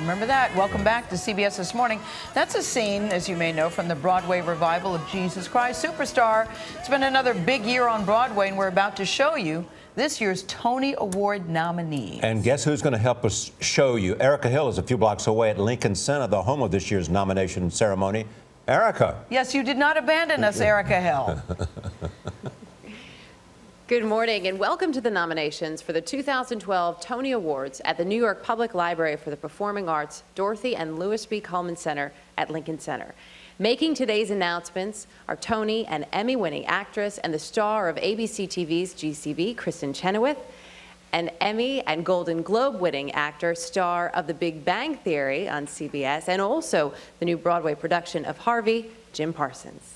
Remember that? Welcome back to CBS This Morning. That's a scene, as you may know, from the Broadway revival of Jesus Christ Superstar. It's been another big year on Broadway, and we're about to show you this year's Tony Award nominees. And guess who's going to help us show you? Erica Hill is a few blocks away at Lincoln Center, the home of this year's nomination ceremony. Erica. Yes, you did not abandon us, Erica Hill. Good morning and welcome to the nominations for the 2012 Tony Awards at the New York Public Library for the Performing Arts Dorothy and Louis B. Cullman Center at Lincoln Center. Making today's announcements are Tony and Emmy-winning actress and the star of ABC TV's GCB, Kristen Chenoweth, and Emmy and Golden Globe-winning actor, star of The Big Bang Theory on CBS, and also the new Broadway production of Harvey, Jim Parsons.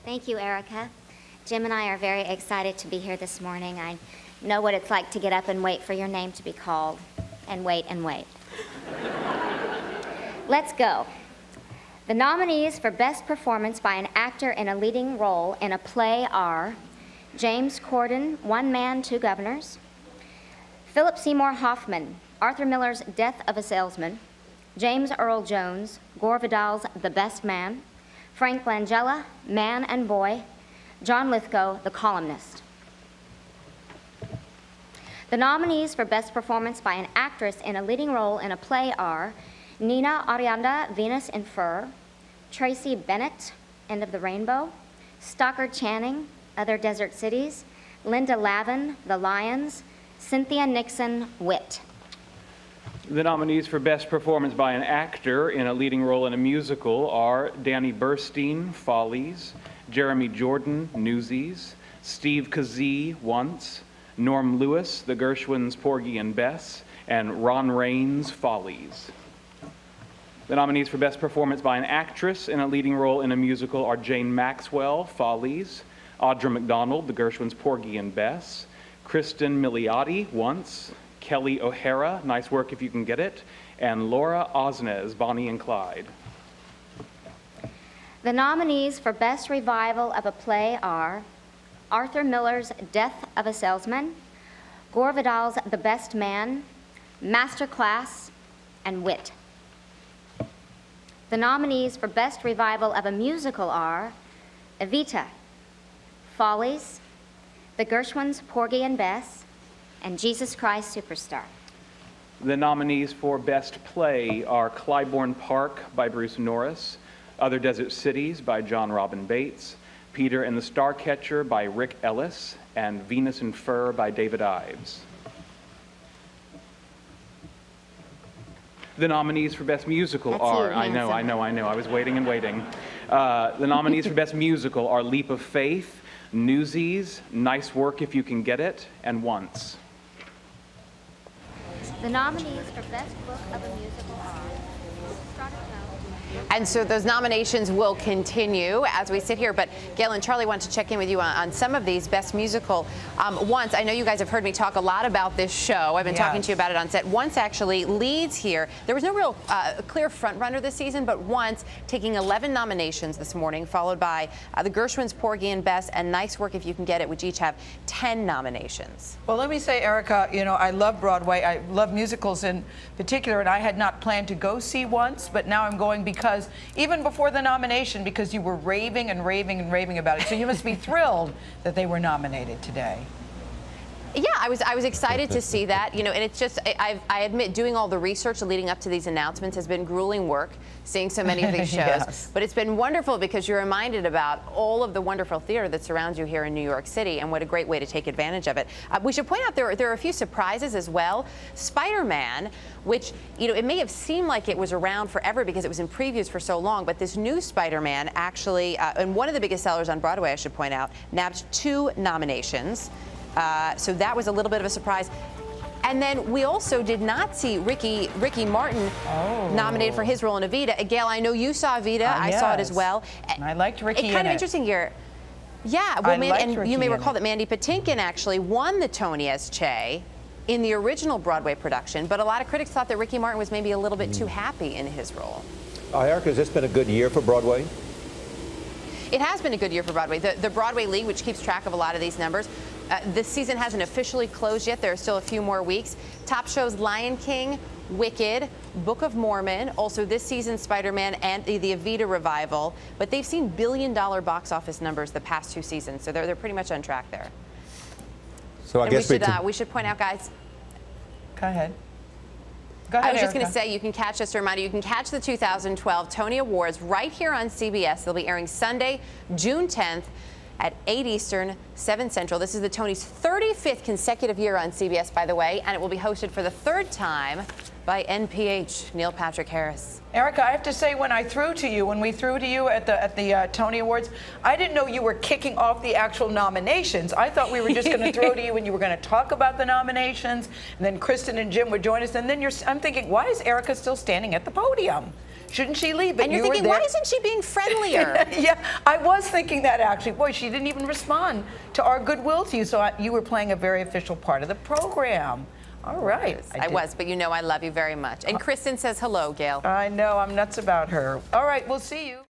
Thank you, Erica. Jim and I are very excited to be here this morning. I know what it's like to get up and wait for your name to be called, and wait and wait. Let's go. The nominees for Best Performance by an Actor in a Leading Role in a Play are James Corden, One Man, Two Governors; Philip Seymour Hoffman, Arthur Miller's Death of a Salesman; James Earl Jones, Gore Vidal's The Best Man; Frank Langella, Man and Boy; John Lithgow, The Columnist. The nominees for Best Performance by an Actress in a Leading Role in a Play are Nina Arianda, Venus in Fur; Tracy Bennett, End of the Rainbow; Stockard Channing, Other Desert Cities; Linda Lavin, The Lions; Cynthia Nixon, Wit. The nominees for Best Performance by an Actor in a Leading Role in a Musical are Danny Burstein, Follies; Jeremy Jordan, Newsies; Steve Kazee, Once; Norm Lewis, The Gershwins, Porgy and Bess; and Ron Raines, Follies. The nominees for Best Performance by an Actress in a Leading Role in a Musical are Jane Maxwell, Follies; Audra McDonald, The Gershwins, Porgy and Bess; Kristen Milioti, Once; Kelly O'Hara, Nice Work If You Can Get It; and Laura Osnes, Bonnie and Clyde. The nominees for Best Revival of a Play are Arthur Miller's Death of a Salesman, Gore Vidal's The Best Man, Masterclass, and Wit. The nominees for Best Revival of a Musical are Evita, Follies, The Gershwins, Porgy and Bess, and Jesus Christ Superstar. The nominees for Best Play are Clybourne Park by Bruce Norris, Other Desert Cities by John Robin Bates, Peter and the Starcatcher by Rick Ellis, and Venus in Fur by David Ives. The nominees for Best Musical are, I know, I was waiting and waiting. The nominees for Best Musical are Leap of Faith, Newsies, Nice Work If You Can Get It, and Once. The nominees for Best Book of a Musical are And so those nominations will continue as we sit here. But Gail and Charlie want to check in with you on some of these Best Musical. Once, I know you guys have heard me talk a lot about this show. I've been talking to you about it on set. Once actually leads here. There was no real clear front runner this season, but Once taking 11 nominations this morning, followed by the Gershwins, Porgy and Bess, and Nice Work If You Can Get It, which each have 10 nominations. Well, let me say, Erica, you know, I love Broadway. I love musicals in particular, and I had not planned to go see Once, but now I'm going because even before the nomination, because you were raving and raving and raving about it. So you must be thrilled that they were nominated today. Yeah, I was excited to see that, you know, and it's just, I admit, doing all the research leading up to these announcements has been grueling work, seeing so many of these shows. Yes. But it's been wonderful because you're reminded about all of the wonderful theater that surrounds you here in New York City, and what a great way to take advantage of it. We should point out there are a few surprises as well. Spider-Man, which, you know, it may have seemed like it was around forever because it was in previews for so long, but this new Spider-Man actually, and one of the biggest sellers on Broadway, I should point out, nabbed 2 nominations. So that was a little bit of a surprise. And then we also did not see Ricky Martin nominated for his role in Evita. Gail, I know you saw Evita. I saw it as well. And I liked Ricky in it. It's kind of interesting here. Yeah, well, and you may recall that Mandy Patinkin actually won the Tony as Che in the original Broadway production, but a lot of critics thought that Ricky Martin was maybe a little bit too happy in his role. Erica, has this been a good year for Broadway? It has been a good year for Broadway. The Broadway League, which keeps track of a lot of these numbers, this season hasn't officially closed yet. There are still a few more weeks. Top shows: Lion King, Wicked, Book of Mormon, also this season Spider-Man and the Evita revival. But they've seen billion-dollar box office numbers the past 2 seasons, so they're pretty much on track there. So I guess we should point out, guys. Go ahead. Go ahead, I was just going Erica. to say, you can catch us, a reminder, you can catch the 2012 Tony Awards right here on CBS. They'll be airing Sunday, June 10th at 8 Eastern, 7 Central. This is the Tony's 35th consecutive year on CBS, by the way, and it will be hosted for the 3rd time by NPH, Neil Patrick Harris. Erica, I have to say, when we threw to you at the Tony Awards, I didn't know you were kicking off the actual nominations. I thought we were just going to throw to you and you were going to talk about the nominations, and then Kristen and Jim would join us, and then I'm thinking, why is Erica still standing at the podium? Shouldn't she leave? But and you're thinking, why isn't she being friendlier? Yeah, I was thinking that, actually. Boy, she didn't even respond to our goodwill to you, so you were playing a very official part of the program. All right. I was, but you know I love you very much. And Kristen says hello, Gail. I know, I'm nuts about her. All right, we'll see you.